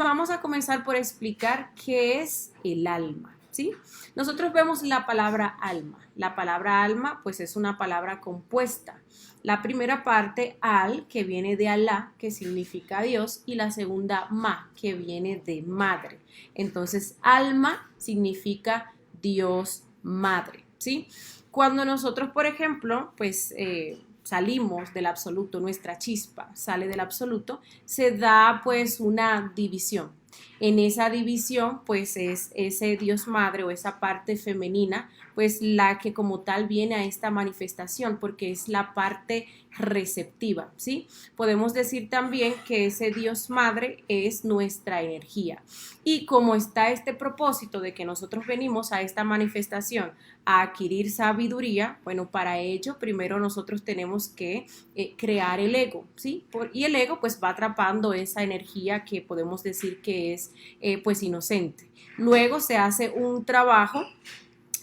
vamos a comenzar por explicar qué es el alma, ¿sí? Nosotros vemos la palabra alma. La palabra alma, pues es una palabra compuesta. La primera parte, al, que viene de Alá, que significa Dios, y la segunda, ma, que viene de madre. Entonces, alma significa Dios madre, ¿sí? Cuando nosotros, por ejemplo, pues salimos del absoluto, nuestra chispa sale del absoluto, se da pues una división. En esa división pues es ese Dios madre o esa parte femenina pues la que como tal viene a esta manifestación porque es la parte receptiva, ¿sí? Podemos decir también que ese Dios madre es nuestra energía y como está este propósito de que nosotros venimos a esta manifestación a adquirir sabiduría, bueno, para ello primero nosotros tenemos que crear el ego, ¿sí? Y el ego pues va atrapando esa energía que podemos decir que es pues inocente. Luego se hace un trabajo.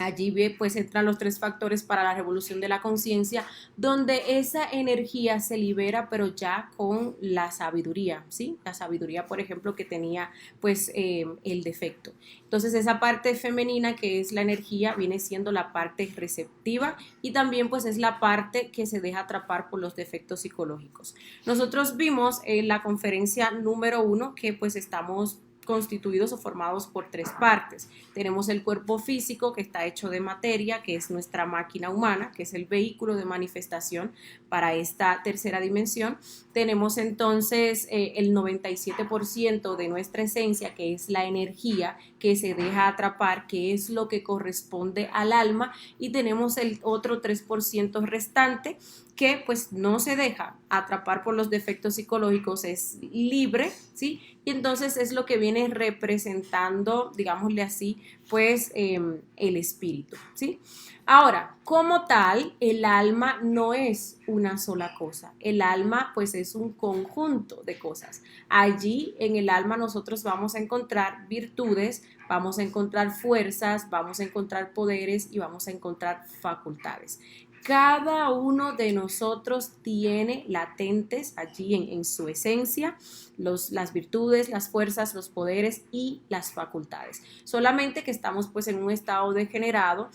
Allí pues entran los tres factores para la revolución de la conciencia, donde esa energía se libera, pero ya con la sabiduría, ¿sí? La sabiduría, por ejemplo, que tenía pues el defecto. Entonces esa parte femenina que es la energía viene siendo la parte receptiva y también pues es la parte que se deja atrapar por los defectos psicológicos. Nosotros vimos en la conferencia número 1 que pues estamos constituidos o formados por tres partes. Tenemos el cuerpo físico que está hecho de materia, que es nuestra máquina humana, que es el vehículo de manifestación para esta tercera dimensión. Tenemos entonces el 97% de nuestra esencia, que es la energía que se deja atrapar, que es lo que corresponde al alma, y tenemos el otro 3% restante que pues no se deja atrapar por los defectos psicológicos, es libre, ¿sí? Y entonces es lo que viene representando, digámosle así, pues el espíritu, ¿sí? Ahora, como tal, el alma no es una sola cosa. El alma, pues, es un conjunto de cosas. Allí, en el alma, nosotros vamos a encontrar virtudes, vamos a encontrar fuerzas, vamos a encontrar poderes y vamos a encontrar facultades. Cada uno de nosotros tiene latentes allí en su esencia las virtudes, las fuerzas, los poderes y las facultades. Solamente que estamos pues en un estado degenerado.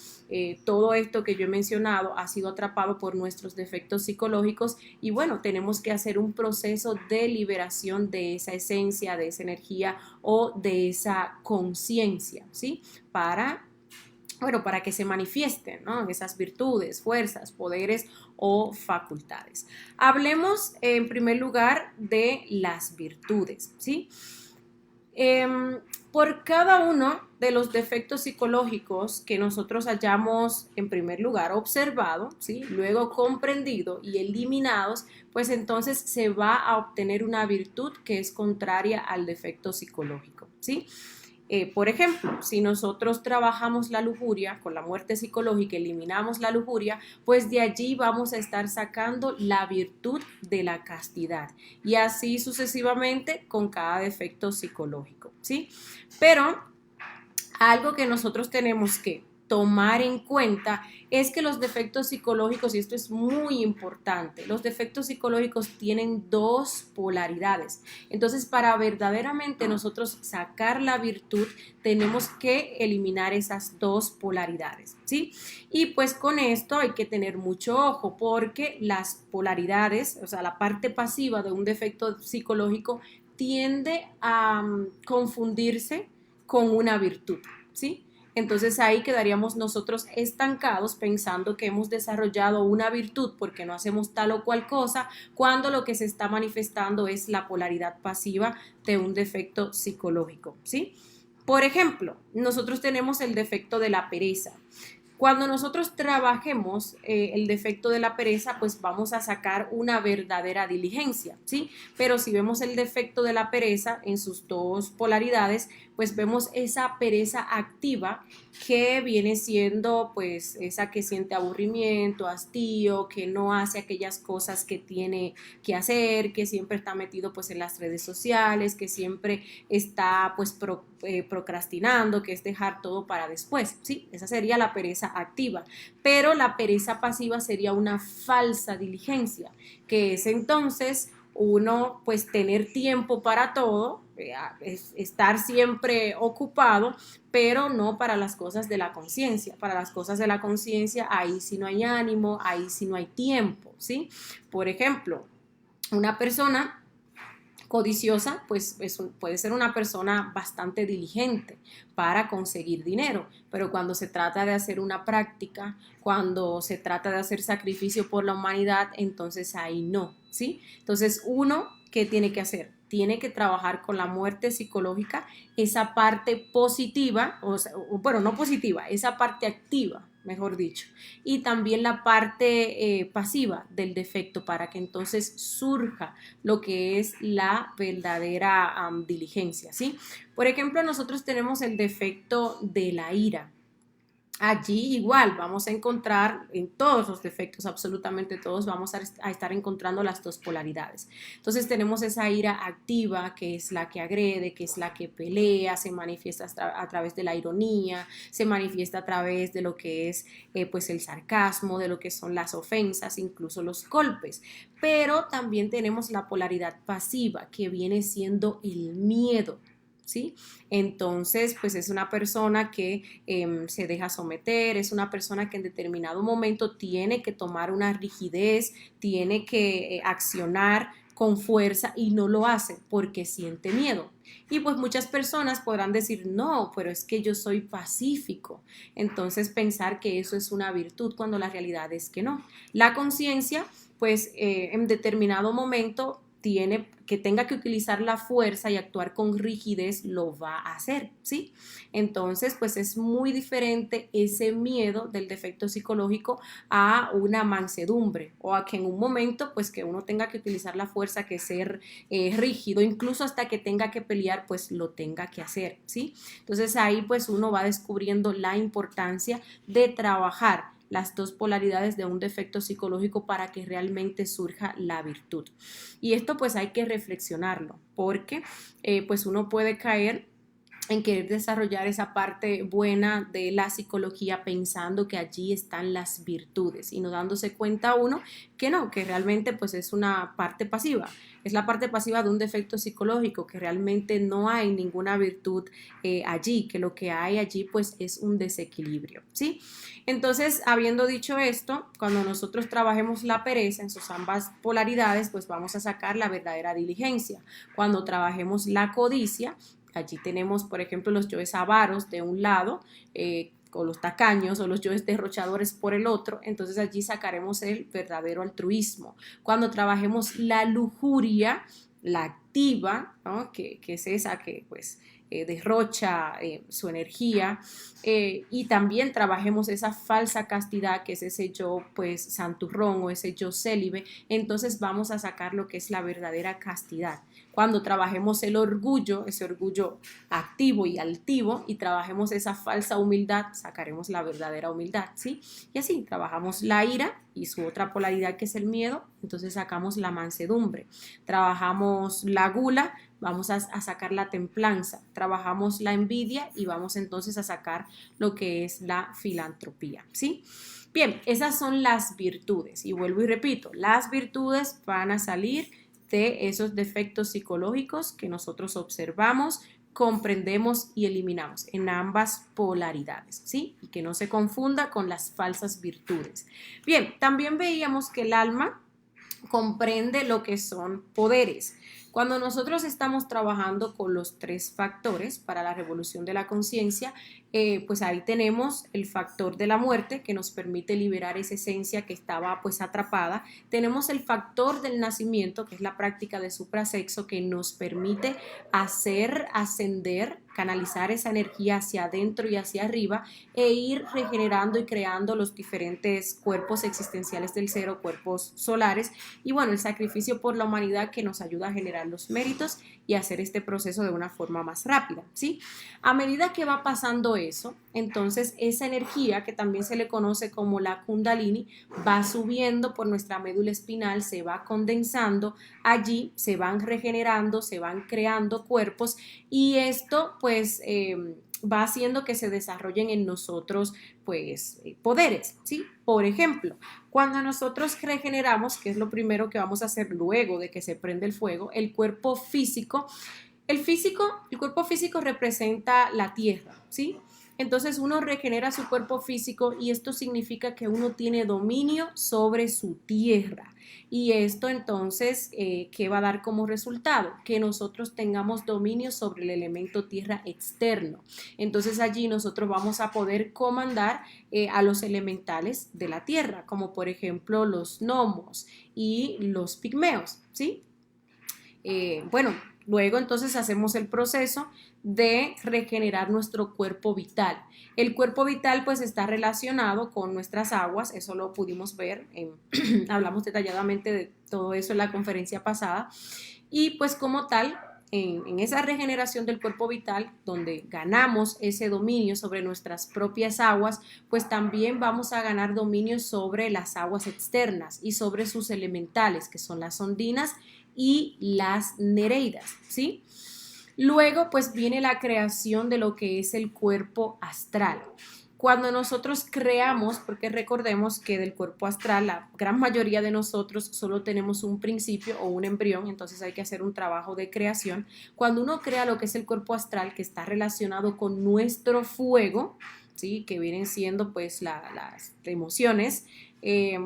Todo esto que yo he mencionado ha sido atrapado por nuestros defectos psicológicos y bueno, tenemos que hacer un proceso de liberación de esa esencia, de esa energía o de esa conciencia, ¿sí? Para que se manifiesten, ¿no? Esas virtudes, fuerzas, poderes o facultades. Hablemos en primer lugar de las virtudes, ¿sí? Por cada uno de los defectos psicológicos que nosotros hayamos en primer lugar observado, ¿sí? Luego comprendido y eliminados, pues entonces se va a obtener una virtud que es contraria al defecto psicológico, ¿sí? Por ejemplo, si nosotros trabajamos la lujuria con la muerte psicológica, eliminamos la lujuria, pues de allí vamos a estar sacando la virtud de la castidad y así sucesivamente con cada defecto psicológico, ¿sí? Pero algo que nosotros tenemos que tomar en cuenta es que los defectos psicológicos, y esto es muy importante, los defectos psicológicos tienen dos polaridades. Entonces, para verdaderamente nosotros sacar la virtud, tenemos que eliminar esas dos polaridades, ¿sí? Y pues con esto hay que tener mucho ojo porque las polaridades, o sea, la parte pasiva de un defecto psicológico tiende a confundirse con una virtud, ¿sí? Entonces ahí quedaríamos nosotros estancados pensando que hemos desarrollado una virtud porque no hacemos tal o cual cosa, cuando lo que se está manifestando es la polaridad pasiva de un defecto psicológico, ¿sí? Por ejemplo, nosotros tenemos el defecto de la pereza. Cuando nosotros trabajemos el defecto de la pereza, pues vamos a sacar una verdadera diligencia, ¿sí? Pero si vemos el defecto de la pereza en sus dos polaridades, pues vemos esa pereza activa que viene siendo pues esa que siente aburrimiento, hastío, que no hace aquellas cosas que tiene que hacer, que siempre está metido pues en las redes sociales, que siempre está pues procrastinando, que es dejar todo para después, ¿sí? Esa sería la pereza activa, pero la pereza pasiva sería una falsa diligencia, que es entonces uno pues tener tiempo para todo, estar siempre ocupado, pero no para las cosas de la conciencia. Para las cosas de la conciencia, ahí sí no hay ánimo, ahí sí no hay tiempo, ¿sí? Por ejemplo, una persona codiciosa, pues puede ser una persona bastante diligente para conseguir dinero, pero cuando se trata de hacer una práctica, cuando se trata de hacer sacrificio por la humanidad, entonces ahí no, ¿sí? Entonces uno, ¿qué tiene que hacer? Tiene que trabajar con la muerte psicológica, esa parte positiva, o sea, bueno, no positiva, esa parte activa, mejor dicho, y también la parte pasiva del defecto para que entonces surja lo que es la verdadera diligencia, ¿sí? Por ejemplo, nosotros tenemos el defecto de la ira. Allí igual vamos a encontrar en todos los defectos, absolutamente todos, vamos a estar encontrando las dos polaridades. Entonces tenemos esa ira activa, que es la que agrede, que es la que pelea, se manifiesta a través de la ironía, se manifiesta a través de lo que es pues el sarcasmo, de lo que son las ofensas, incluso los golpes. Pero también tenemos la polaridad pasiva, que viene siendo el miedo. ¿Sí? Entonces, pues es una persona que se deja someter, es una persona que en determinado momento tiene que tomar una rigidez, tiene que accionar con fuerza y no lo hace porque siente miedo. Y pues muchas personas podrán decir, no, pero es que yo soy pacífico. Entonces pensar que eso es una virtud cuando la realidad es que no. La conciencia, pues en determinado momento tiene, que tenga que utilizar la fuerza y actuar con rigidez, lo va a hacer, ¿sí? Entonces, pues es muy diferente ese miedo del defecto psicológico a una mansedumbre o a que en un momento, pues que uno tenga que utilizar la fuerza, que ser rígido, incluso hasta que tenga que pelear, pues lo tenga que hacer, ¿sí? Entonces ahí pues uno va descubriendo la importancia de trabajar las dos polaridades de un defecto psicológico para que realmente surja la virtud. Y esto pues hay que reflexionarlo porque pues uno puede caer en querer desarrollar esa parte buena de la psicología pensando que allí están las virtudes y no dándose cuenta uno que no, que realmente pues es una parte pasiva, es la parte pasiva de un defecto psicológico, que realmente no hay ninguna virtud allí, que lo que hay allí pues es un desequilibrio, ¿sí? Entonces, habiendo dicho esto, cuando nosotros trabajemos la pereza en sus ambas polaridades, pues vamos a sacar la verdadera diligencia. Cuando trabajemos la codicia, allí tenemos, por ejemplo, los yoes avaros de un lado, o los tacaños o los yoes derrochadores por el otro, entonces allí sacaremos el verdadero altruismo. Cuando trabajemos la lujuria, la activa, ¿no? que es esa que pues derrocha su energía, y también trabajemos esa falsa castidad, que es ese yo pues santurrón o ese yo célibe, entonces vamos a sacar lo que es la verdadera castidad. Cuando trabajemos el orgullo, ese orgullo activo y altivo, y trabajemos esa falsa humildad, sacaremos la verdadera humildad, ¿sí? Y así trabajamos la ira y su otra polaridad, que es el miedo, entonces sacamos la mansedumbre. Trabajamos la gula, vamos a sacar la templanza. Trabajamos la envidia y vamos entonces a sacar lo que es la filantropía, ¿sí? Bien, esas son las virtudes. Y vuelvo y repito, las virtudes van a salir de esos defectos psicológicos que nosotros observamos, comprendemos y eliminamos en ambas polaridades, ¿sí? Y que no se confunda con las falsas virtudes. Bien, también veíamos que el alma comprende lo que son poderes. Cuando nosotros estamos trabajando con los tres factores para la revolución de la conciencia, pues ahí tenemos el factor de la muerte, que nos permite liberar esa esencia que estaba pues atrapada. Tenemos el factor del nacimiento, que es la práctica de suprasexo, que nos permite hacer ascender, canalizar esa energía hacia adentro y hacia arriba e ir regenerando y creando los diferentes cuerpos existenciales del ser o cuerpos solares. Y bueno, el sacrificio por la humanidad, que nos ayuda a generar los méritos y hacer este proceso de una forma más rápida, ¿sí? A medida que va pasando eso, entonces esa energía, que también se le conoce como la Kundalini, va subiendo por nuestra médula espinal, se va condensando, allí se van regenerando, se van creando cuerpos, y esto pues va haciendo que se desarrollen en nosotros pues poderes, ¿sí? Por ejemplo, cuando nosotros regeneramos, que es lo primero que vamos a hacer luego de que se prende el fuego, el cuerpo físico, el cuerpo físico representa la tierra, ¿sí? Entonces uno regenera su cuerpo físico y esto significa que uno tiene dominio sobre su tierra. Y esto entonces, ¿qué va a dar como resultado? Que nosotros tengamos dominio sobre el elemento tierra externo. Entonces allí nosotros vamos a poder comandar a los elementales de la tierra, como por ejemplo los gnomos y los pigmeos, ¿sí? Bueno, luego entonces hacemos el proceso de regenerar nuestro cuerpo vital. El cuerpo vital pues está relacionado con nuestras aguas, eso lo pudimos ver, hablamos detalladamente de todo eso en la conferencia pasada y pues como tal en esa regeneración del cuerpo vital, donde ganamos ese dominio sobre nuestras propias aguas, pues también vamos a ganar dominio sobre las aguas externas y sobre sus elementales, que son las ondinas y las nereidas, ¿sí? Luego, pues viene la creación de lo que es el cuerpo astral. Cuando nosotros creamos, porque recordemos que del cuerpo astral la gran mayoría de nosotros solo tenemos un principio o un embrión, entonces hay que hacer un trabajo de creación. Cuando uno crea lo que es el cuerpo astral, que está relacionado con nuestro fuego, ¿sí? Que vienen siendo pues las emociones,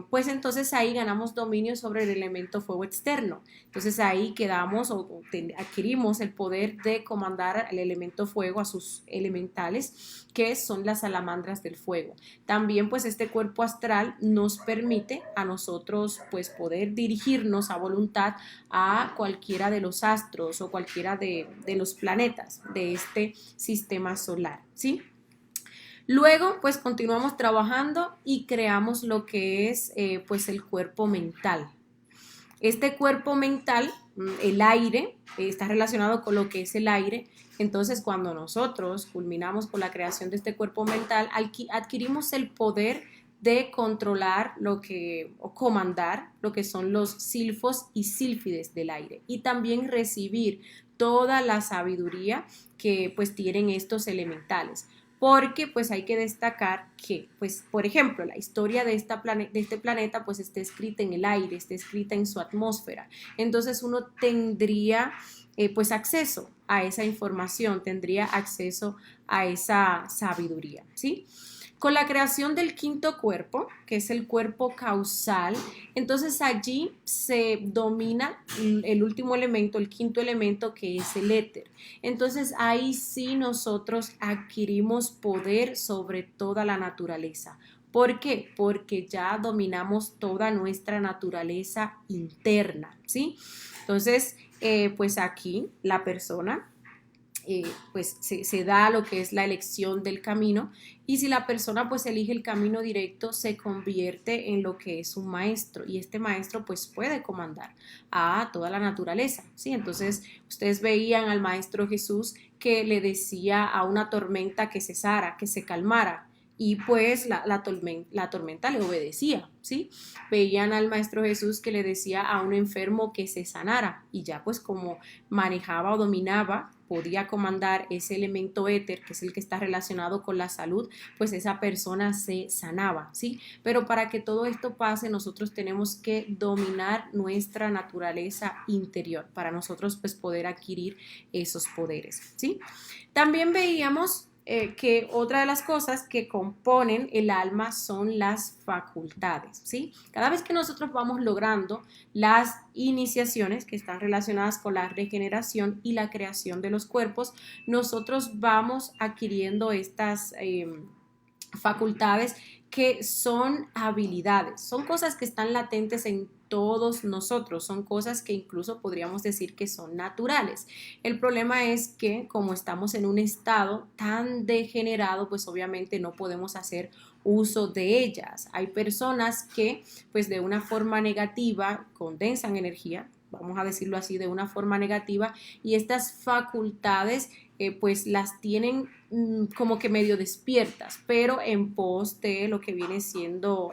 pues entonces ahí ganamos dominio sobre el elemento fuego externo. Entonces ahí quedamos o adquirimos el poder de comandar el elemento fuego a sus elementales, que son las salamandras del fuego. También pues este cuerpo astral nos permite a nosotros pues poder dirigirnos a voluntad a cualquiera de los astros o cualquiera de los planetas de este sistema solar, ¿sí? Luego, pues continuamos trabajando y creamos lo que es pues el cuerpo mental. Este cuerpo mental, el aire, está relacionado con lo que es el aire. Entonces, cuando nosotros culminamos con la creación de este cuerpo mental, adquirimos el poder de controlar o comandar lo que son los silfos y sílfides del aire y también recibir toda la sabiduría que pues tienen estos elementales. Porque pues hay que destacar que, pues, por ejemplo, la historia de este planeta pues está escrita en el aire, está escrita en su atmósfera. Entonces uno tendría pues acceso a esa información, tendría acceso a esa sabiduría, ¿sí? Con la creación del quinto cuerpo, que es el cuerpo causal, entonces allí se domina el último elemento, el quinto elemento, que es el éter. Entonces ahí sí nosotros adquirimos poder sobre toda la naturaleza. ¿Por qué? Porque ya dominamos toda nuestra naturaleza interna, ¿sí? Entonces, pues aquí la persona pues se da lo que es la elección del camino y si la persona pues elige el camino directo se convierte en lo que es un maestro y este maestro pues puede comandar a toda la naturaleza, ¿sí? Entonces ustedes veían al maestro Jesús que le decía a una tormenta que cesara, que se calmara y pues la tormenta le obedecía, ¿sí? Veían al maestro Jesús que le decía a un enfermo que se sanara y ya pues como manejaba o dominaba, podía comandar ese elemento éter, que es el que está relacionado con la salud, pues esa persona se sanaba, ¿sí? Pero para que todo esto pase, nosotros tenemos que dominar nuestra naturaleza interior, para nosotros pues poder adquirir esos poderes, ¿sí? También veíamos que otra de las cosas que componen el alma son las facultades, ¿sí? Cada vez que nosotros vamos logrando las iniciaciones que están relacionadas con la regeneración y la creación de los cuerpos, nosotros vamos adquiriendo estas facultades que son habilidades, son cosas que están latentes en todos nosotros, son cosas que incluso podríamos decir que son naturales. El problema es que como estamos en un estado tan degenerado, pues obviamente no podemos hacer uso de ellas. Hay personas que pues de una forma negativa condensan energía, vamos a decirlo así, de una forma negativa y estas facultades pues las tienen como que medio despiertas, pero en pos de lo que viene siendo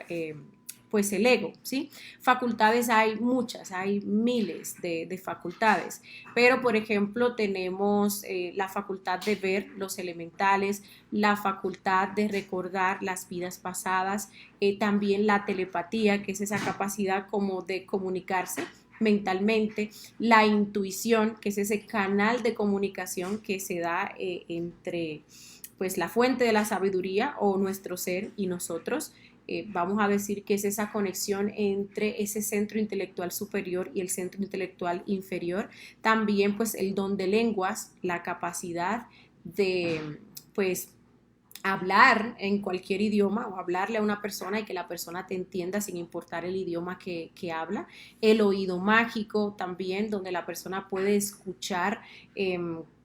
pues el ego, ¿sí? Facultades hay muchas, hay miles de facultades, pero por ejemplo tenemos la facultad de ver los elementales, la facultad de recordar las vidas pasadas, también la telepatía, que es esa capacidad como de comunicarse mentalmente, la intuición, que es ese canal de comunicación que se da entre pues la fuente de la sabiduría o nuestro ser y nosotros. Vamos a decir que es esa conexión entre ese centro intelectual superior y el centro intelectual inferior. También pues el don de lenguas, la capacidad de pues hablar en cualquier idioma o hablarle a una persona y que la persona te entienda sin importar el idioma que habla. El oído mágico también, donde la persona puede escuchar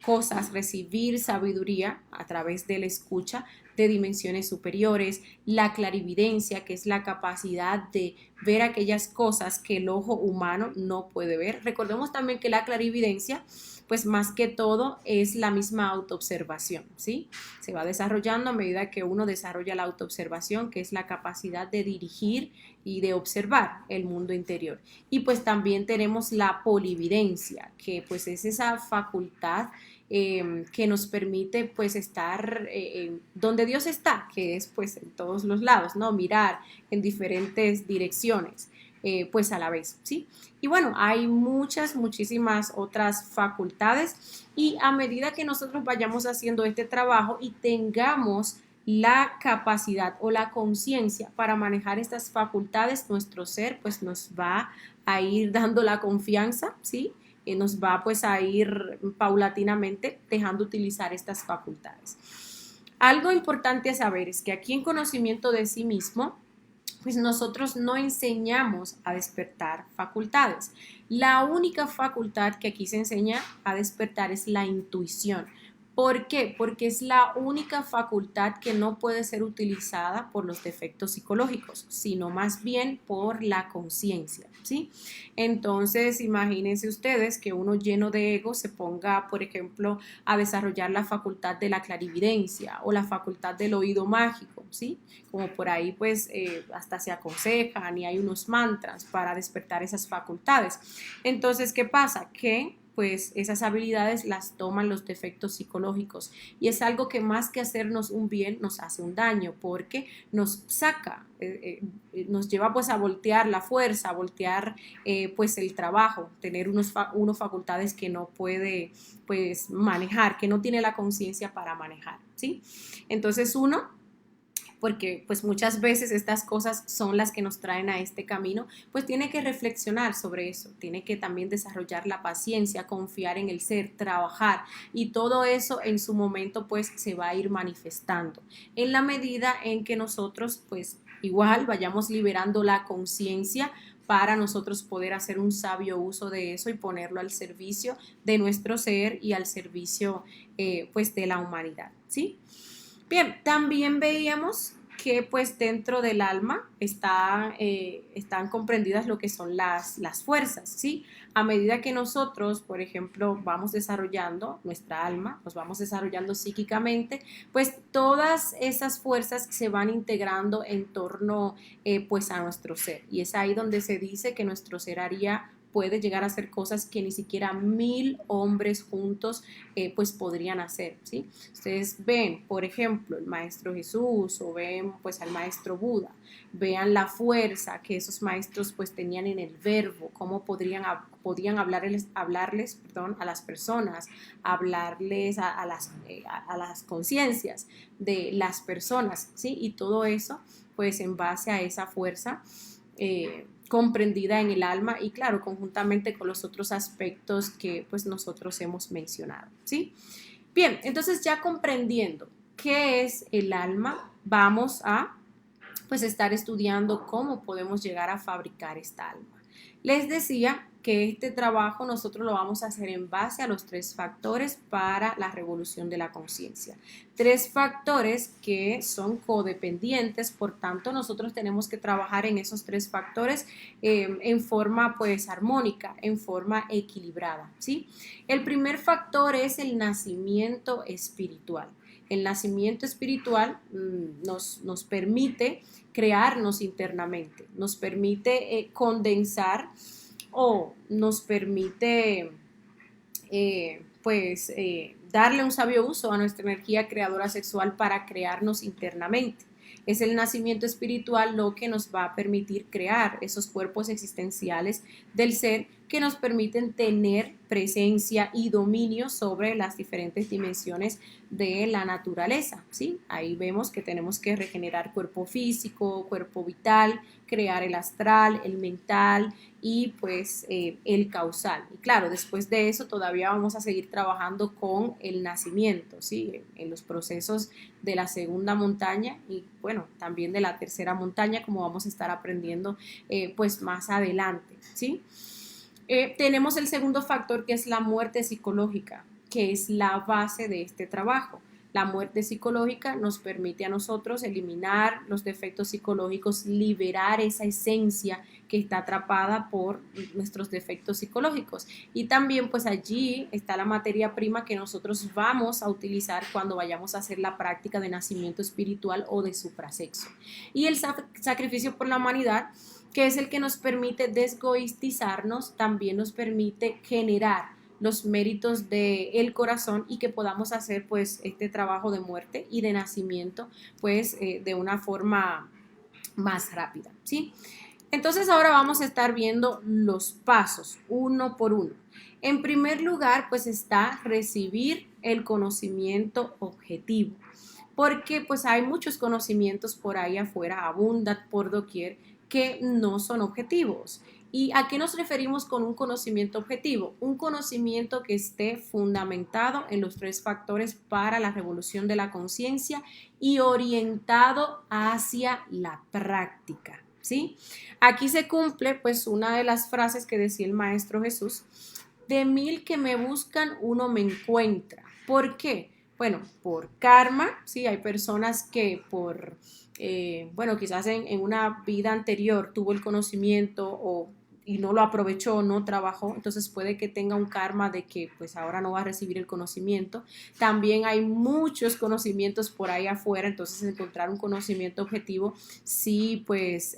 cosas, recibir sabiduría a través de la escucha de dimensiones superiores. La clarividencia, que es la capacidad de ver aquellas cosas que el ojo humano no puede ver. Recordemos también que la clarividencia, pues más que todo es la misma autoobservación, ¿sí? Se va desarrollando a medida que uno desarrolla la autoobservación, que es la capacidad de dirigir y de observar el mundo interior. Y pues también tenemos la polividencia, que pues es esa facultad que nos permite pues estar donde Dios está, que es pues en todos los lados, ¿no? Mirar en diferentes direcciones. Pues a la vez, ¿sí? Y bueno, hay muchísimas otras facultades y a medida que nosotros vayamos haciendo este trabajo y tengamos la capacidad o la conciencia para manejar estas facultades, nuestro ser pues nos va a ir dando la confianza, ¿sí? Nos va pues a ir paulatinamente dejando utilizar estas facultades. Algo importante a saber es que aquí en conocimiento de sí mismo, pues nosotros no enseñamos a despertar facultades. La única facultad que aquí se enseña a despertar es la intuición. ¿Por qué? Porque es la única facultad que no puede ser utilizada por los defectos psicológicos, sino más bien por la conciencia, ¿sí? Entonces, imagínense ustedes que uno lleno de ego se ponga, por ejemplo, a desarrollar la facultad de la clarividencia o la facultad del oído mágico, ¿sí? Como por ahí, pues, hasta se aconsejan y hay unos mantras para despertar esas facultades. Entonces, ¿qué pasa? Que pues esas habilidades las toman los defectos psicológicos y es algo que más que hacernos un bien nos hace un daño porque nos saca, nos lleva pues a voltear la fuerza, a voltear pues el trabajo, tener unos facultades que no puede pues manejar, que no tiene la conciencia para manejar, ¿sí? Entonces porque pues muchas veces estas cosas son las que nos traen a este camino, pues tiene que reflexionar sobre eso, tiene que también desarrollar la paciencia, confiar en el ser, trabajar y todo eso en su momento pues se va a ir manifestando en la medida en que nosotros pues igual vayamos liberando la conciencia para nosotros poder hacer un sabio uso de eso y ponerlo al servicio de nuestro ser y al servicio pues de la humanidad, ¿sí? Bien, también veíamos que pues dentro del alma están comprendidas lo que son las fuerzas, ¿sí? A medida que nosotros, por ejemplo, vamos desarrollando nuestra alma, nos vamos desarrollando psíquicamente, pues todas esas fuerzas se van integrando en torno pues a nuestro ser. Y es ahí donde se dice que nuestro ser puede llegar a hacer cosas que ni siquiera 1000 hombres juntos pues podrían hacer, ¿sí? Ustedes ven, por ejemplo, el maestro Jesús o ven pues al maestro Buda, vean la fuerza que esos maestros pues tenían en el verbo, cómo podían hablarles perdón, a las personas, hablarles a las conciencias de las personas, ¿sí? Y todo eso pues en base a esa fuerza comprendida en el alma y claro, conjuntamente con los otros aspectos que pues nosotros hemos mencionado, ¿sí? Bien, entonces ya comprendiendo qué es el alma, vamos a pues estar estudiando cómo podemos llegar a fabricar esta alma. Les decía que este trabajo nosotros lo vamos a hacer en base a los 3 factores para la revolución de la conciencia. 3 factores que son codependientes, por tanto nosotros tenemos que trabajar en esos 3 factores en forma pues armónica, en forma equilibrada, ¿sí? El primer factor es el nacimiento espiritual. El nacimiento espiritual nos permite crearnos internamente, nos permite condensar o nos permite darle un sabio uso a nuestra energía creadora sexual para crearnos internamente. Es el nacimiento espiritual lo que nos va a permitir crear esos cuerpos existenciales del ser que nos permiten tener presencia y dominio sobre las diferentes dimensiones de la naturaleza, ¿sí? Ahí vemos que tenemos que regenerar cuerpo físico, cuerpo vital, crear el astral, el mental y pues el causal. Y claro, después de eso todavía vamos a seguir trabajando con el nacimiento, ¿sí? En los procesos de la segunda montaña y bueno, también de la tercera montaña, como vamos a estar aprendiendo pues más adelante, ¿sí? Tenemos el segundo factor que es la muerte psicológica, que es la base de este trabajo. La muerte psicológica nos permite a nosotros eliminar los defectos psicológicos, liberar esa esencia que está atrapada por nuestros defectos psicológicos. Y también pues allí está la materia prima que nosotros vamos a utilizar cuando vayamos a hacer la práctica de nacimiento espiritual o de suprasexo. Y el sacrificio por la humanidad, que es el que nos permite desgoistizarnos, también nos permite generar los méritos del corazón y que podamos hacer pues este trabajo de muerte y de nacimiento pues de una forma más rápida, ¿sí? Entonces ahora vamos a estar viendo los pasos uno por uno. En primer lugar pues está recibir el conocimiento objetivo, porque pues hay muchos conocimientos por ahí afuera, abundan por doquier, que no son objetivos. ¿Y a qué nos referimos con un conocimiento objetivo? Un conocimiento que esté fundamentado en los 3 factores para la revolución de la conciencia y orientado hacia la práctica, ¿sí? Aquí se cumple pues una de las frases que decía el Maestro Jesús: de 1000 que me buscan, uno me encuentra. ¿Por qué? Bueno, por karma, ¿sí? Hay personas que quizás en una vida anterior tuvo el conocimiento y no lo aprovechó, no trabajó, entonces puede que tenga un karma de que pues ahora no va a recibir el conocimiento. También hay muchos conocimientos por ahí afuera, entonces encontrar un conocimiento objetivo sí pues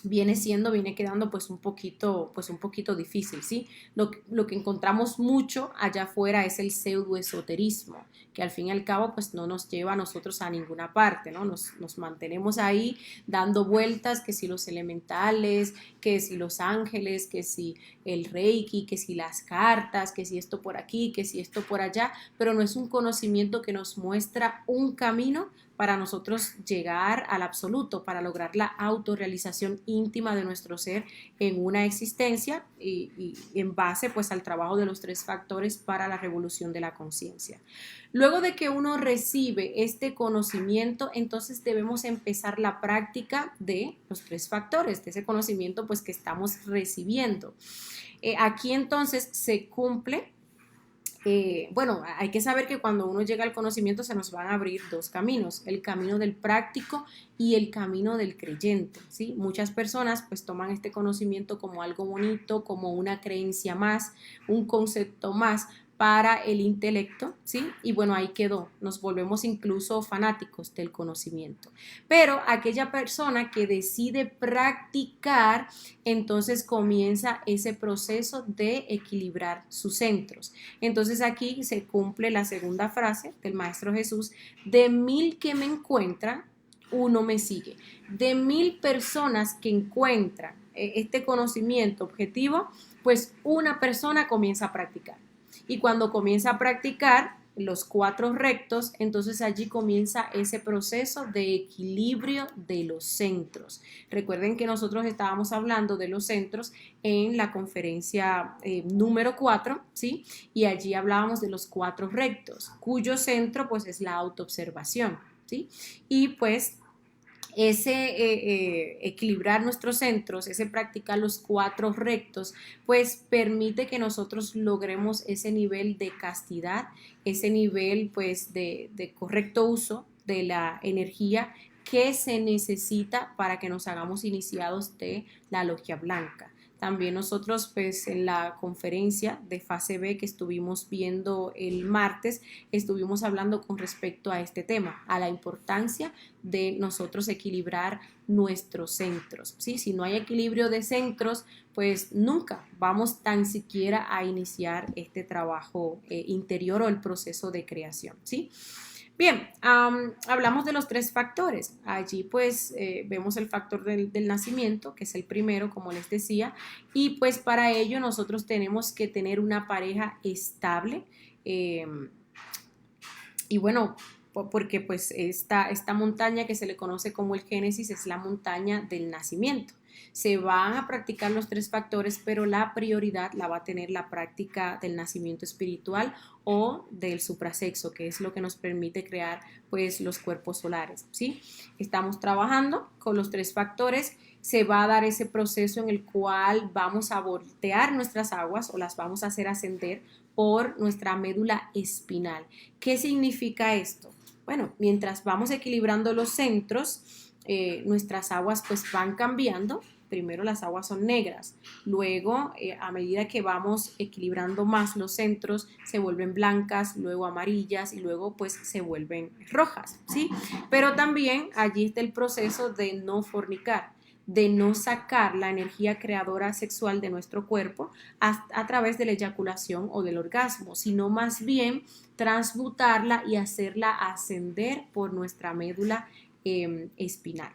viene quedando pues un poquito difícil, ¿sí? Lo que encontramos mucho allá afuera es el pseudoesoterismo, que al fin y al cabo pues no nos lleva a nosotros a ninguna parte, ¿no? Nos mantenemos ahí dando vueltas, que si los elementales, que si los ángeles, que si el reiki, que si las cartas, que si esto por aquí, que si esto por allá, pero no es un conocimiento que nos muestra un camino para nosotros llegar al absoluto, para lograr la autorrealización íntima de nuestro ser en una existencia y en base pues al trabajo de los 3 factores para la revolución de la conciencia. Luego de que uno recibe este conocimiento, entonces debemos empezar la práctica de los 3 factores, de ese conocimiento pues que estamos recibiendo. Aquí entonces se cumple. Hay que saber que cuando uno llega al conocimiento se nos van a abrir 2 caminos, el camino del práctico y el camino del creyente, ¿sí? Muchas personas pues toman este conocimiento como algo bonito, como una creencia más, un concepto más para el intelecto, ¿sí? Y bueno, ahí quedó, nos volvemos incluso fanáticos del conocimiento. Pero aquella persona que decide practicar, entonces comienza ese proceso de equilibrar sus centros. Entonces aquí se cumple la segunda frase del Maestro Jesús: de 1000 que me encuentran, uno me sigue. De 1000 personas que encuentran este conocimiento objetivo, pues una persona comienza a practicar. Y cuando comienza a practicar los 4 rectos, entonces allí comienza ese proceso de equilibrio de los centros. Recuerden que nosotros estábamos hablando de los centros en la conferencia número 4, ¿sí? Y allí hablábamos de los 4 rectos, cuyo centro pues es la autoobservación, ¿sí? Y pues equilibrar nuestros centros, ese practicar los 4 rectos, pues permite que nosotros logremos ese nivel de castidad, ese nivel pues de correcto uso de la energía que se necesita para que nos hagamos iniciados de la logia blanca. También nosotros pues en la conferencia de fase B que estuvimos viendo el martes, estuvimos hablando con respecto a este tema, a la importancia de nosotros equilibrar nuestros centros, ¿sí? Si no hay equilibrio de centros, pues nunca vamos tan siquiera a iniciar este trabajo interior o el proceso de creación, ¿sí? Bien, hablamos de los 3 factores. Allí pues vemos el factor del nacimiento, que es el primero, como les decía, y pues para ello nosotros tenemos que tener una pareja estable y bueno, porque pues esta montaña que se le conoce como el Génesis es la montaña del nacimiento. Se van a practicar los 3 factores, pero la prioridad la va a tener la práctica del nacimiento espiritual o del suprasexo, que es lo que nos permite crear pues los cuerpos solares, ¿sí? Estamos trabajando con los 3 factores, se va a dar ese proceso en el cual vamos a voltear nuestras aguas o las vamos a hacer ascender por nuestra médula espinal. ¿Qué significa esto? Bueno, mientras vamos equilibrando los centros, nuestras aguas pues van cambiando. Primero las aguas son negras, luego a medida que vamos equilibrando más los centros se vuelven blancas, luego amarillas y luego pues se vuelven rojas, ¿sí? Pero también allí está el proceso de no fornicar, de no sacar la energía creadora sexual de nuestro cuerpo a través de la eyaculación o del orgasmo, sino más bien transmutarla y hacerla ascender por nuestra médula espinal.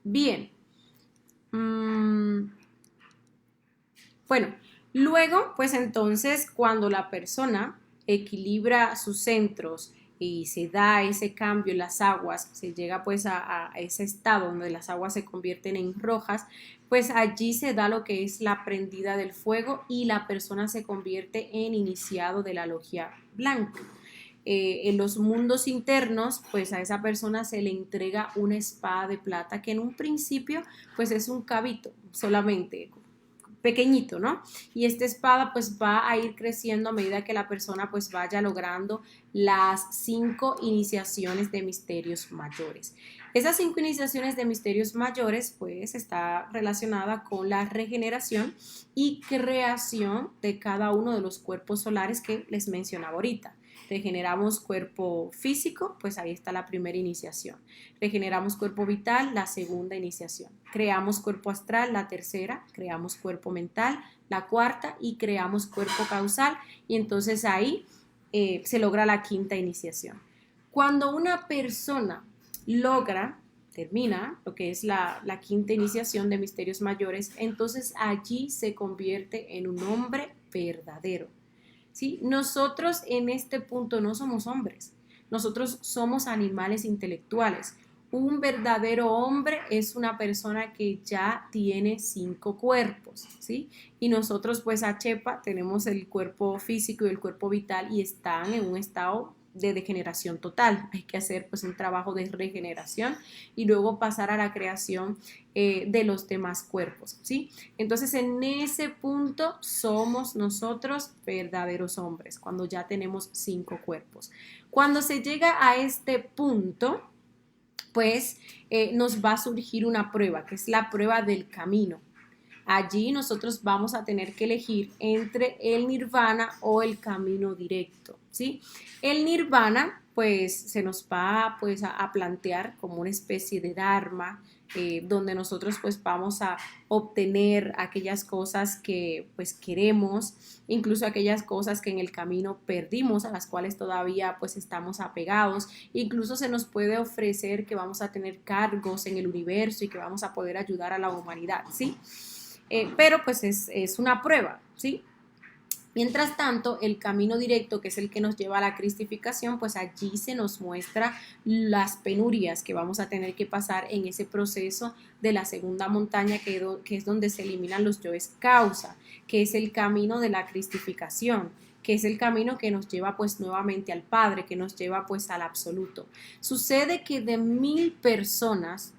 Bien. Bueno, luego, pues entonces, cuando la persona equilibra sus centros y se da ese cambio en las aguas, se llega pues a ese estado donde las aguas se convierten en rojas, pues allí se da lo que es la prendida del fuego y la persona se convierte en iniciado de la logia blanca. En los mundos internos, pues a esa persona se le entrega una espada de plata que en un principio pues es un cabito solamente pequeñito, ¿no? Y esta espada pues va a ir creciendo a medida que la persona pues vaya logrando las 5 iniciaciones de misterios mayores. Esas 5 iniciaciones de misterios mayores pues está relacionada con la regeneración y creación de cada uno de los cuerpos solares que les mencionaba ahorita. Regeneramos cuerpo físico, pues ahí está la primera iniciación. Regeneramos cuerpo vital, la segunda iniciación. Creamos cuerpo astral, la tercera. Creamos cuerpo mental, la cuarta. Y creamos cuerpo causal. Y entonces ahí se logra la quinta iniciación. Cuando una persona termina lo que es la quinta iniciación de misterios mayores, entonces allí se convierte en un hombre verdadero. ¿Sí? Nosotros en este punto no somos hombres, nosotros somos animales intelectuales. Un verdadero hombre es una persona que ya tiene 5 cuerpos, ¿sí? Y nosotros pues a Chepa tenemos el cuerpo físico y el cuerpo vital y están en un estado de degeneración total. Hay que hacer pues un trabajo de regeneración y luego pasar a la creación de los demás cuerpos, ¿sí? Entonces en ese punto somos nosotros verdaderos hombres, cuando ya tenemos 5 cuerpos. Cuando se llega a este punto, pues nos va a surgir una prueba, que es la prueba del camino. Allí nosotros vamos a tener que elegir entre el nirvana o el camino directo, ¿sí? El nirvana, pues, se nos va pues, a plantear como una especie de dharma, donde nosotros pues vamos a obtener aquellas cosas que pues queremos, incluso aquellas cosas que en el camino perdimos, a las cuales todavía pues estamos apegados, incluso se nos puede ofrecer que vamos a tener cargos en el universo y que vamos a poder ayudar a la humanidad, ¿sí? Pero pues es una prueba, ¿sí? Mientras tanto, el camino directo, que es el que nos lleva a la cristificación, pues allí se nos muestra las penurias que vamos a tener que pasar en ese proceso de la segunda montaña, que es donde se eliminan los yoes causa, que es el camino de la cristificación, que es el camino que nos lleva pues nuevamente al Padre, que nos lleva pues al absoluto. Sucede que de 1,000 personas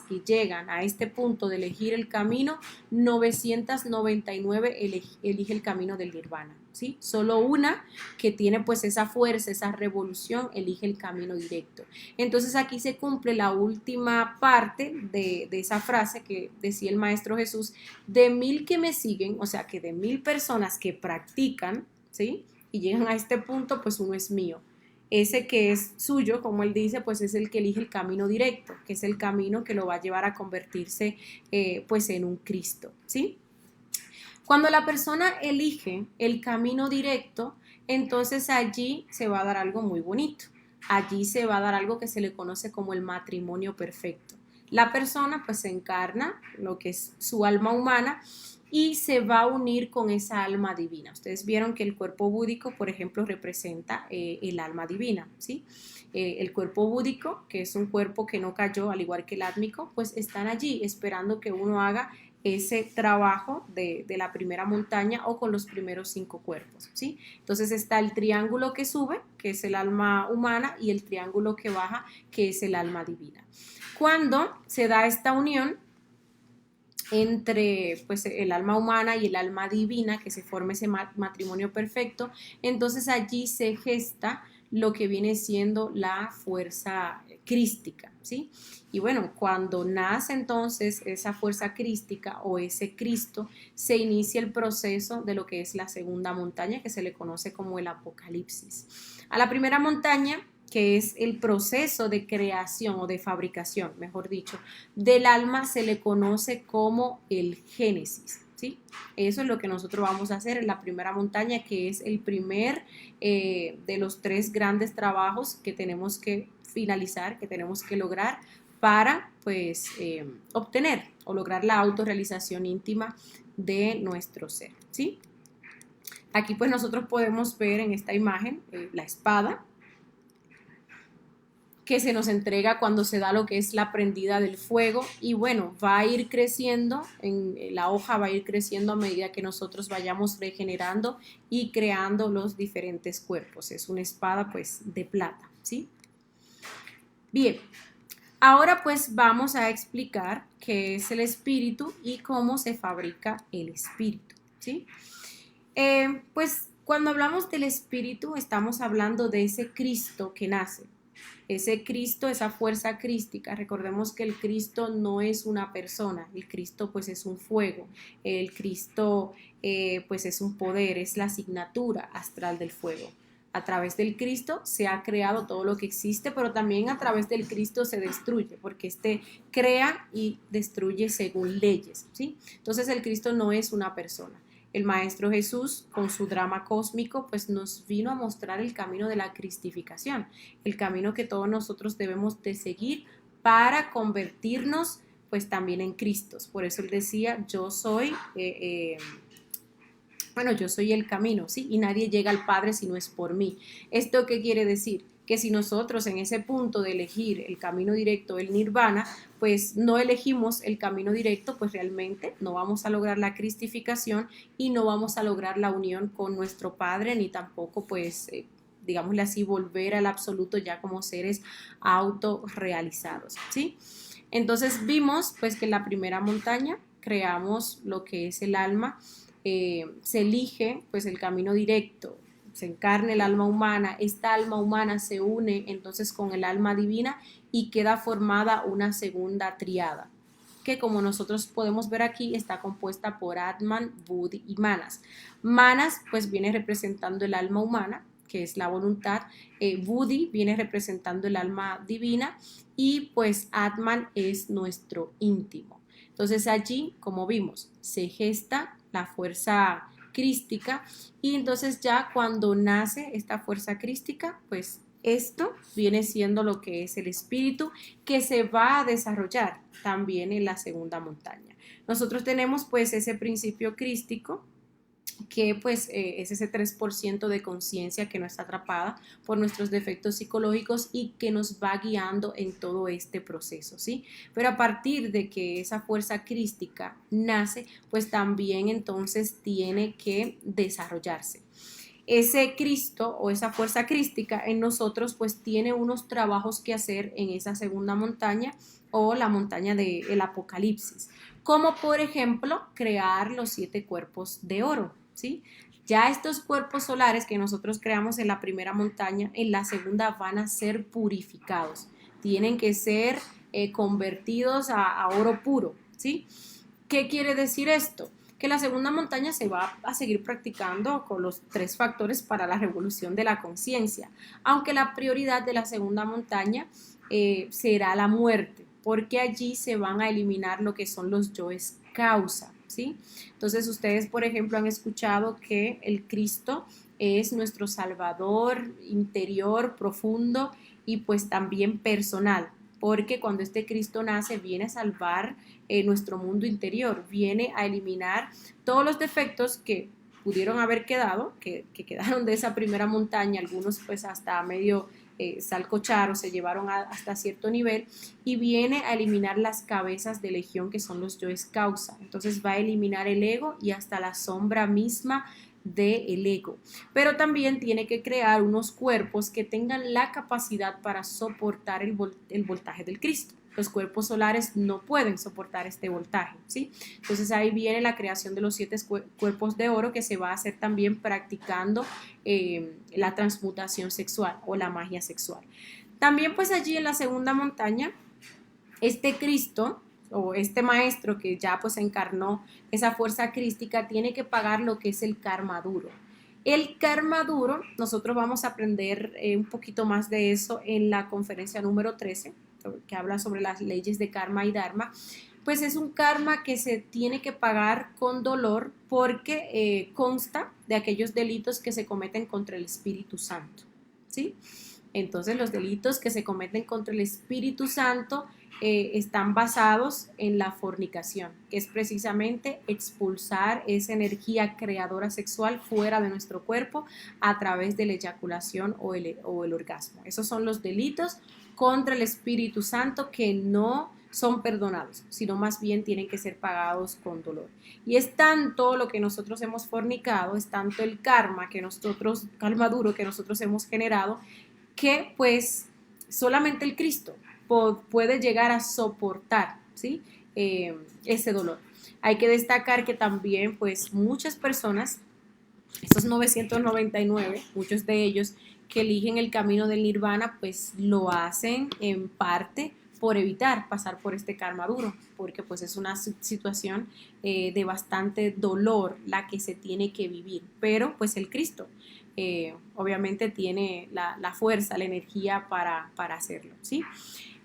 que llegan a este punto de elegir el camino, 999 elige el camino del nirvana, ¿sí? Solo una que tiene pues esa fuerza, esa revolución, elige el camino directo. Entonces aquí se cumple la última parte de esa frase que decía el Maestro Jesús: de 1,000 que me siguen, o sea que de 1,000 personas que practican, ¿sí? Y llegan a este punto, pues uno es mío. Ese que es suyo, como él dice, pues es el que elige el camino directo, que es el camino que lo va a llevar a convertirse pues en un Cristo, ¿sí? Cuando la persona elige el camino directo, entonces allí se va a dar algo muy bonito. Allí se va a dar algo que se le conoce como el matrimonio perfecto. La persona pues se encarna lo que es su alma humana y se va a unir con esa alma divina. Ustedes vieron que el cuerpo búdico, por ejemplo, representa el alma divina, ¿sí? El cuerpo búdico, que es un cuerpo que no cayó, al igual que el átmico, pues están allí esperando que uno haga ese trabajo de la primera montaña o con los primeros 5 cuerpos, ¿sí? Entonces está el triángulo que sube, que es el alma humana, y el triángulo que baja, que es el alma divina. Cuando se da esta unión entre pues el alma humana y el alma divina, que se forma ese matrimonio perfecto, entonces allí se gesta lo que viene siendo la fuerza crística, ¿sí? Y bueno, cuando nace entonces esa fuerza crística o ese Cristo, se inicia el proceso de lo que es la segunda montaña, que se le conoce como el Apocalipsis. A la primera montaña, que es el proceso de creación o de fabricación, mejor dicho, del alma, se le conoce como el Génesis, ¿sí? Eso es lo que nosotros vamos a hacer en la primera montaña, que es el primer de los 3 grandes trabajos que tenemos que finalizar, que tenemos que lograr para pues obtener o lograr la autorrealización íntima de nuestro ser, ¿sí? Aquí pues nosotros podemos ver en esta imagen la espada que se nos entrega cuando se da lo que es la prendida del fuego, y bueno, va a ir creciendo, la hoja va a ir creciendo a medida que nosotros vayamos regenerando y creando los diferentes cuerpos. Es una espada pues de plata, ¿sí? Bien, ahora pues vamos a explicar qué es el espíritu y cómo se fabrica el espíritu, ¿sí? Pues cuando hablamos del espíritu estamos hablando de ese Cristo que nace. Ese Cristo, esa fuerza crística. Recordemos que el Cristo no es una persona, el Cristo pues es un fuego, el Cristo pues es un poder, es la asignatura astral del fuego. A través del Cristo se ha creado todo lo que existe, pero también a través del Cristo se destruye, porque este crea y destruye según leyes, ¿sí? Entonces el Cristo no es una persona. El Maestro Jesús, con su drama cósmico, pues nos vino a mostrar el camino de la cristificación, el camino que todos nosotros debemos de seguir para convertirnos pues también en Cristos. Por eso él decía, yo soy el camino, ¿sí? Y nadie llega al Padre si no es por mí. ¿Esto qué quiere decir? Que si nosotros en ese punto de elegir el camino directo, el nirvana, pues no elegimos el camino directo, pues realmente no vamos a lograr la cristificación y no vamos a lograr la unión con nuestro Padre, ni tampoco pues digámosle así, volver al absoluto ya como seres autorrealizados, ¿sí? Entonces vimos pues que en la primera montaña creamos lo que es el alma, se elige pues el camino directo, se encarna el alma humana, esta alma humana se une entonces con el alma divina y queda formada una segunda triada, que como nosotros podemos ver aquí está compuesta por Atman, Budi y Manas. Manas pues viene representando el alma humana, que es la voluntad, Budi viene representando el alma divina y pues Atman es nuestro íntimo. Entonces allí, como vimos, se gesta la fuerza crística y entonces ya cuando nace esta fuerza crística, pues esto viene siendo lo que es el espíritu que se va a desarrollar también en la segunda montaña. Nosotros tenemos pues ese principio crístico que pues es ese 3% de conciencia que no está atrapada por nuestros defectos psicológicos y que nos va guiando en todo este proceso, ¿sí? Pero a partir de que esa fuerza crística nace, pues también entonces tiene que desarrollarse. Ese Cristo o esa fuerza crística en nosotros pues tiene unos trabajos que hacer en esa segunda montaña o la montaña del Apocalipsis, como por ejemplo crear los 7 cuerpos de oro, ¿sí? Ya estos cuerpos solares que nosotros creamos en la primera montaña, en la segunda van a ser purificados, tienen que ser convertidos a oro puro, ¿sí? ¿Qué quiere decir esto? Que la segunda montaña se va a seguir practicando con los 3 factores para la revolución de la conciencia, aunque la prioridad de la segunda montaña será la muerte, porque allí se van a eliminar lo que son los yoes causa, ¿sí? Entonces ustedes, por ejemplo, han escuchado que el Cristo es nuestro Salvador interior, profundo y pues también personal, porque cuando este Cristo nace viene a salvar nuestro mundo interior, viene a eliminar todos los defectos que pudieron haber quedado, que quedaron de esa primera montaña, algunos pues hasta medio salcochar o se llevaron hasta cierto nivel, y viene a eliminar las cabezas de legión que son los yoes causa. Entonces va a eliminar el ego y hasta la sombra misma del ego, pero también tiene que crear unos cuerpos que tengan la capacidad para soportar el voltaje del Cristo. Los cuerpos solares no pueden soportar este voltaje, ¿sí? Entonces ahí viene la creación de los 7 cuerpos de oro que se va a hacer también practicando la transmutación sexual o la magia sexual. También pues allí en la segunda montaña, este Cristo o este maestro que ya pues encarnó esa fuerza crística tiene que pagar lo que es el karma duro. El karma duro, nosotros vamos a aprender un poquito más de eso en la conferencia número 13, que habla sobre las leyes de karma y dharma. Pues es un karma que se tiene que pagar con dolor porque consta de aquellos delitos que se cometen contra el Espíritu Santo, ¿sí? Entonces los delitos que se cometen contra el Espíritu Santo están basados en la fornicación, que es precisamente expulsar esa energía creadora sexual fuera de nuestro cuerpo a través de la eyaculación o el orgasmo. Esos son los delitos contra el Espíritu Santo que no son perdonados, sino más bien tienen que ser pagados con dolor. Y es tanto lo que nosotros hemos fornicado, es tanto el karma duro que nosotros hemos generado, que pues solamente el Cristo puede llegar a soportar, ¿sí? Ese dolor. Hay que destacar que también pues muchas personas, estos 999, muchos de ellos que eligen el camino del nirvana, pues lo hacen en parte por evitar pasar por este karma duro, porque pues es una situación de bastante dolor la que se tiene que vivir, pero pues el Cristo obviamente tiene la fuerza, la energía para hacerlo, ¿sí?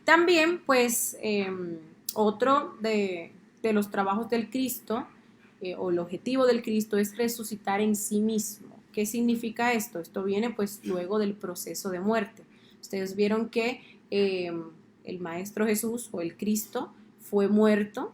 También pues otro de los trabajos del Cristo o el objetivo del Cristo es resucitar en sí mismo. ¿Qué significa esto? Esto viene pues luego del proceso de muerte. Ustedes vieron que el Maestro Jesús o el Cristo fue muerto,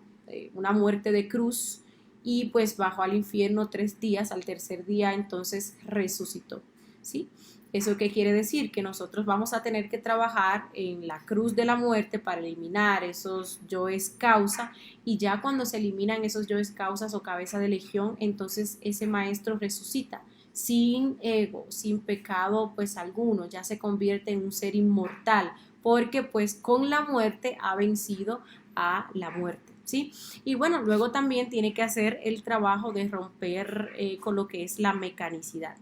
una muerte de cruz, y pues bajó al infierno 3 días, al tercer día entonces resucitó, ¿sí? ¿Eso qué quiere decir? Que nosotros vamos a tener que trabajar en la cruz de la muerte para eliminar esos yoes causa, y ya cuando se eliminan esos yoes causas o cabeza de legión, entonces ese maestro resucita sin ego, sin pecado pues alguno, ya se convierte en un ser inmortal, porque pues con la muerte ha vencido a la muerte, ¿sí? Y bueno, luego también tiene que hacer el trabajo de romper con lo que es la mecanicidad.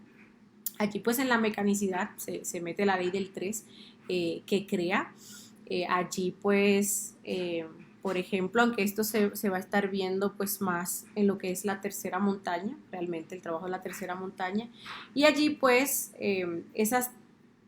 Aquí pues en la mecanicidad se mete la ley del 3 que crea. Allí pues, por ejemplo, aunque esto se va a estar viendo pues más en lo que es la tercera montaña, realmente el trabajo de la tercera montaña. Y allí pues esas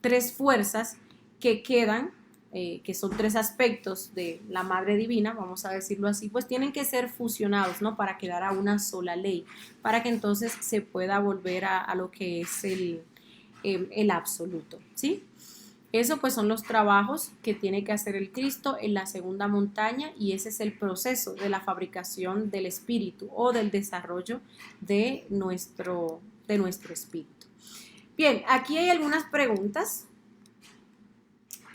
3 fuerzas que quedan, que son 3 aspectos de la Madre Divina, vamos a decirlo así, pues tienen que ser fusionados, ¿no? Para quedar a una sola ley, para que entonces se pueda volver a lo que es el absoluto, ¿sí? Eso pues son los trabajos que tiene que hacer el Cristo en la segunda montaña y ese es el proceso de la fabricación del espíritu o del desarrollo de nuestro espíritu. Bien, aquí hay algunas preguntas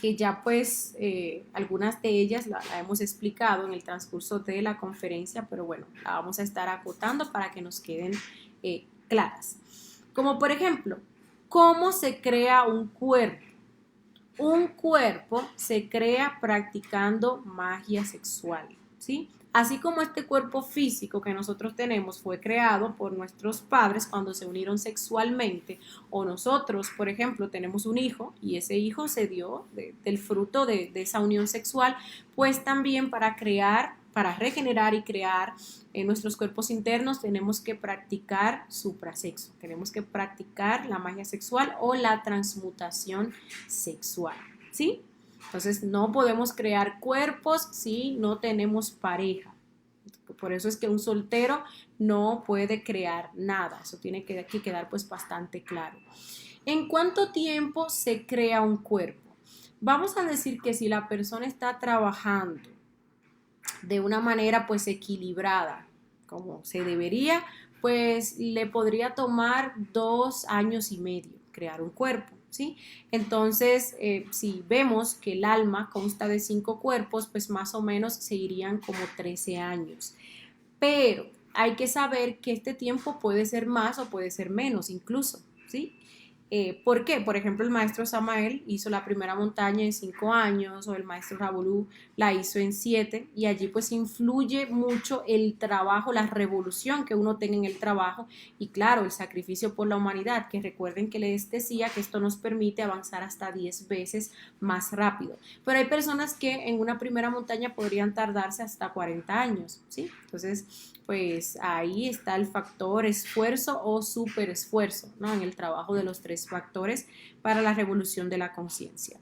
que ya pues algunas de ellas la hemos explicado en el transcurso de la conferencia, pero bueno, la vamos a estar acotando para que nos queden claras. Como por ejemplo, ¿cómo se crea un cuerpo? Un cuerpo se crea practicando magia sexual, ¿sí? Así como este cuerpo físico que nosotros tenemos fue creado por nuestros padres cuando se unieron sexualmente, o nosotros, por ejemplo, tenemos un hijo y ese hijo se dio del fruto de esa unión sexual, pues también para regenerar y crear nuestros cuerpos internos tenemos que practicar suprasexo, tenemos que practicar la magia sexual o la transmutación sexual, ¿sí? Entonces no podemos crear cuerpos si no tenemos pareja. Por eso es que un soltero no puede crear nada. Eso tiene que quedar pues bastante claro. ¿En cuánto tiempo se crea un cuerpo? Vamos a decir que si la persona está trabajando de una manera pues equilibrada, como se debería, pues le podría tomar 2 años y medio crear un cuerpo, ¿sí? Entonces, si vemos que el alma consta de 5 cuerpos, pues más o menos se irían como 13 años. Pero hay que saber que este tiempo puede ser más o puede ser menos incluso, ¿sí? ¿Por qué? Por ejemplo, el maestro Samael hizo la primera montaña en 5 años o el maestro Rabolú la hizo en 7 y allí pues influye mucho el trabajo, la revolución que uno tenga en el trabajo y claro, el sacrificio por la humanidad, que recuerden que les decía que esto nos permite avanzar hasta 10 veces más rápido. Pero hay personas que en una primera montaña podrían tardarse hasta 40 años, ¿sí? Entonces, pues ahí está el factor esfuerzo o superesfuerzo, ¿no? En el trabajo de los 3 factores para la revolución de la conciencia.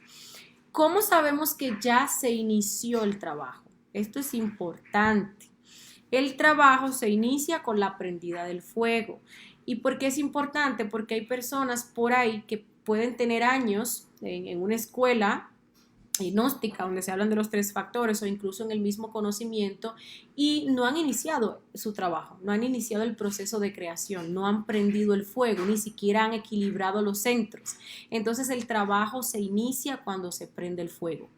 ¿Cómo sabemos que ya se inició el trabajo? Esto es importante. El trabajo se inicia con la prendida del fuego. ¿Y por qué es importante? Porque hay personas por ahí que pueden tener años en una escuela gnóstica, donde se hablan de los 3 factores o incluso en el mismo conocimiento y no han iniciado su trabajo, no han iniciado el proceso de creación, no han prendido el fuego, ni siquiera han equilibrado los centros. Entonces el trabajo se inicia cuando se prende el fuego.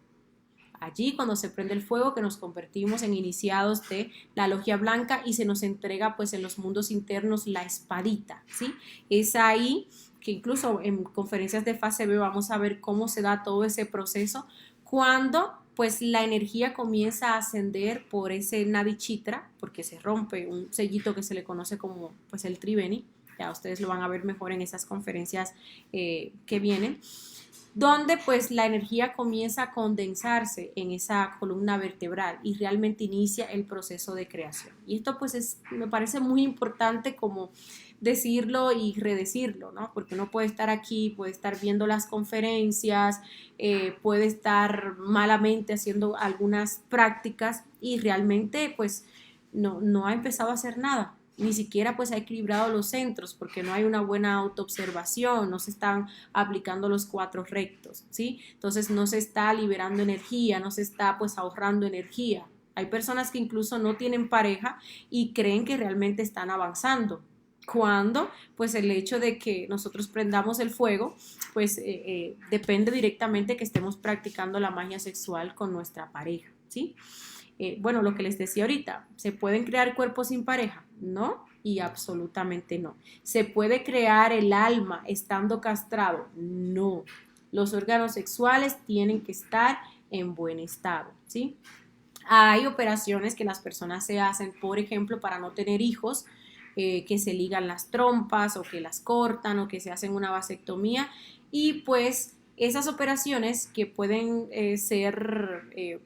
Allí cuando se prende el fuego que nos convertimos en iniciados de la logia blanca y se nos entrega pues en los mundos internos la espadita, ¿sí? Es ahí que incluso en conferencias de fase B vamos a ver cómo se da todo ese proceso cuando pues la energía comienza a ascender por ese Nadichitra, porque se rompe un sellito que se le conoce como pues el Triveni, ya ustedes lo van a ver mejor en esas conferencias que vienen, donde pues la energía comienza a condensarse en esa columna vertebral y realmente inicia el proceso de creación. Y esto pues me parece muy importante como decirlo y redecirlo, ¿no? Porque uno puede estar aquí, puede estar viendo las conferencias, puede estar malamente haciendo algunas prácticas y realmente pues no ha empezado a hacer nada. Ni siquiera pues ha equilibrado los centros porque no hay una buena autoobservación, no se están aplicando los 4 rectos, ¿sí? Entonces no se está liberando energía, no se está pues ahorrando energía. Hay personas que incluso no tienen pareja y creen que realmente están avanzando. Cuando pues el hecho de que nosotros prendamos el fuego pues depende directamente que estemos practicando la magia sexual con nuestra pareja, ¿sí? Bueno, lo que les decía ahorita, ¿se pueden crear cuerpos sin pareja? No, y absolutamente no. ¿Se puede crear el alma estando castrado? No. Los órganos sexuales tienen que estar en buen estado, ¿sí? Hay operaciones que las personas se hacen, por ejemplo, para no tener hijos, que se ligan las trompas o que las cortan o que se hacen una vasectomía y pues esas operaciones que pueden ser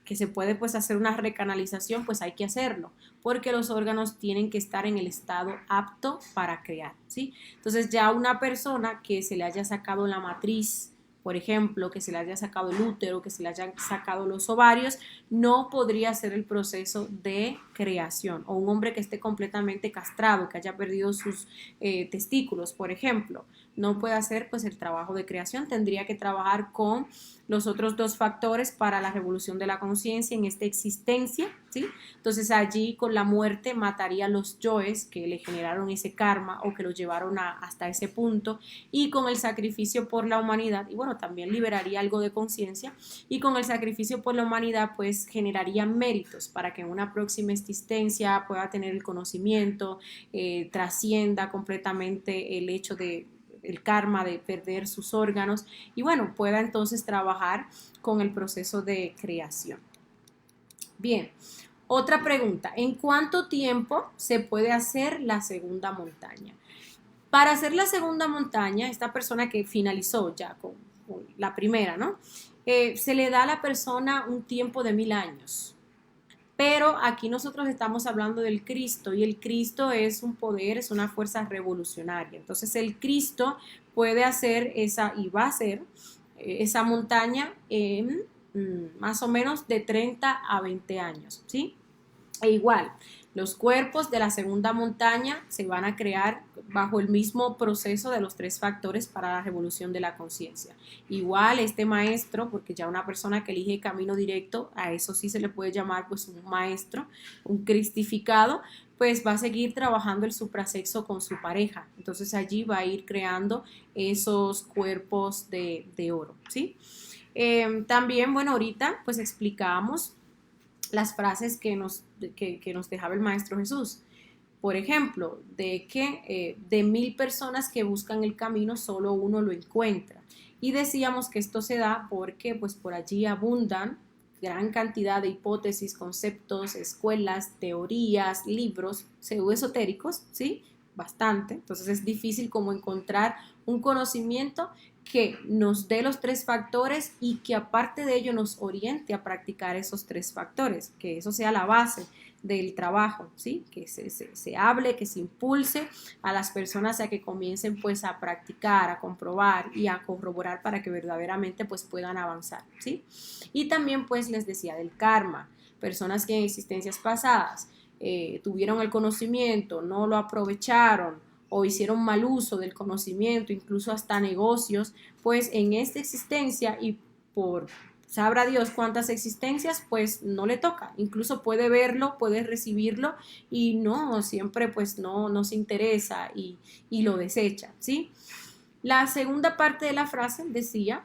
que se puede pues hacer una recanalización, pues hay que hacerlo, porque los órganos tienen que estar en el estado apto para crear, ¿sí? Entonces ya una persona que se le haya sacado la matriz por ejemplo, que se le haya sacado el útero, que se le hayan sacado los ovarios, no podría ser el proceso de creación. O un hombre que esté completamente castrado, que haya perdido sus testículos, por ejemplo, no puede hacer pues el trabajo de creación, tendría que trabajar con los otros dos factores para la revolución de la conciencia en esta existencia, ¿sí? Entonces allí con la muerte mataría a los yoes que le generaron ese karma o que lo llevaron hasta ese punto, y con el sacrificio por la humanidad, y bueno, también liberaría algo de conciencia, y con el sacrificio por la humanidad pues generaría méritos para que en una próxima existencia pueda tener el conocimiento, trascienda completamente el hecho de el karma de perder sus órganos y bueno, pueda entonces trabajar con el proceso de creación. Bien, otra pregunta, ¿en cuánto tiempo se puede hacer la segunda montaña? Para hacer la segunda montaña, esta persona que finalizó ya con la primera, ¿no? Se le da a la persona un tiempo de 1000 años. Pero aquí nosotros estamos hablando del Cristo y el Cristo es un poder, es una fuerza revolucionaria. Entonces el Cristo puede hacer esa y va a hacer esa montaña en más o menos de 30 a 20 años, ¿sí? E igual, los cuerpos de la segunda montaña se van a crear bajo el mismo proceso de los 3 factores para la revolución de la conciencia. Igual este maestro, porque ya una persona que elige camino directo, a eso sí se le puede llamar pues un maestro, un cristificado, pues va a seguir trabajando el suprasexo con su pareja. Entonces allí va a ir creando esos cuerpos de oro, ¿sí? También, bueno, ahorita pues explicamos las frases que nos dejaba el Maestro Jesús. Por ejemplo, de que de 1000 personas que buscan el camino, solo uno lo encuentra. Y decíamos que esto se da porque pues por allí abundan gran cantidad de hipótesis, conceptos, escuelas, teorías, libros pseudoesotéricos, ¿sí? Bastante. Entonces es difícil como encontrar un conocimiento que nos dé los 3 factores y que aparte de ello nos oriente a practicar esos 3 factores, que eso sea la base del trabajo, ¿sí? Que se hable, que se impulse a las personas a que comiencen pues a practicar, a comprobar y a corroborar para que verdaderamente pues puedan avanzar, ¿sí? Y también pues les decía del karma, personas que en existencias pasadas tuvieron el conocimiento, no lo aprovecharon, o hicieron mal uso del conocimiento, incluso hasta negocios, pues en esta existencia y por sabrá Dios cuántas existencias, pues no le toca. Incluso puede verlo, puede recibirlo y no, siempre pues no se interesa y lo desecha, ¿sí? La segunda parte de la frase decía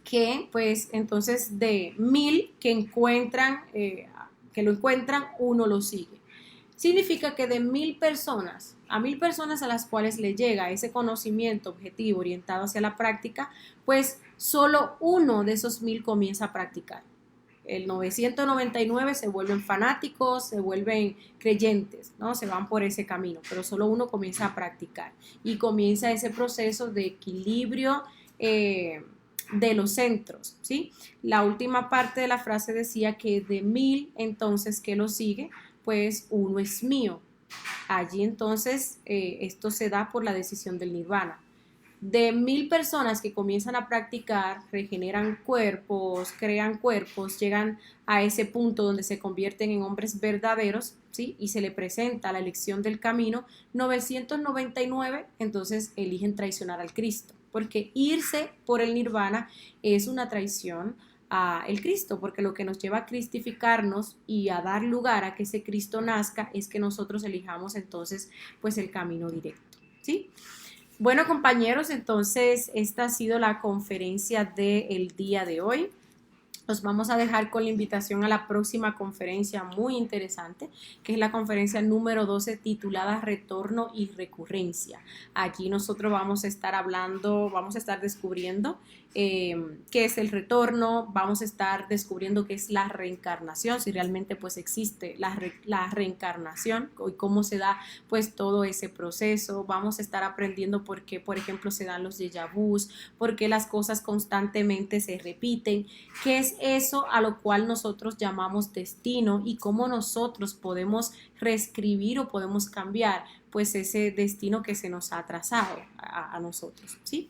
que pues entonces de 1000 que encuentran, que lo encuentran, uno lo sigue. Significa que de 1000 personas, a 1000 personas a las cuales le llega ese conocimiento objetivo orientado hacia la práctica, pues solo uno de esos 1000 comienza a practicar. El 999 se vuelven fanáticos, se vuelven creyentes, ¿no? Se van por ese camino, pero solo uno comienza a practicar y comienza ese proceso de equilibrio de los centros, ¿sí? La última parte de la frase decía que de 1000 entonces que lo sigue, pues uno es mío. Allí entonces esto se da por la decisión del nirvana. De 1000 personas que comienzan a practicar, regeneran cuerpos, crean cuerpos, llegan a ese punto donde se convierten en hombres verdaderos, ¿sí? Y se le presenta la elección del camino, 999 entonces eligen traicionar al Cristo, porque irse por el nirvana es una traición a el Cristo, porque lo que nos lleva a cristificarnos y a dar lugar a que ese Cristo nazca es que nosotros elijamos entonces pues el camino directo, ¿sí? Bueno, compañeros, entonces esta ha sido la conferencia del día de hoy. Los vamos a dejar con la invitación a la próxima conferencia muy interesante, que es la conferencia número 12 titulada Retorno y Recurrencia. Allí nosotros vamos a estar hablando, vamos a estar descubriendo qué es el retorno, vamos a estar descubriendo qué es la reencarnación, si realmente pues existe la reencarnación y cómo se da pues todo ese proceso. Vamos a estar aprendiendo por qué, por ejemplo, se dan los déjà vus, por qué las cosas constantemente se repiten, qué es eso a lo cual nosotros llamamos destino y cómo nosotros podemos reescribir o podemos cambiar pues ese destino que se nos ha trazado a nosotros, ¿sí?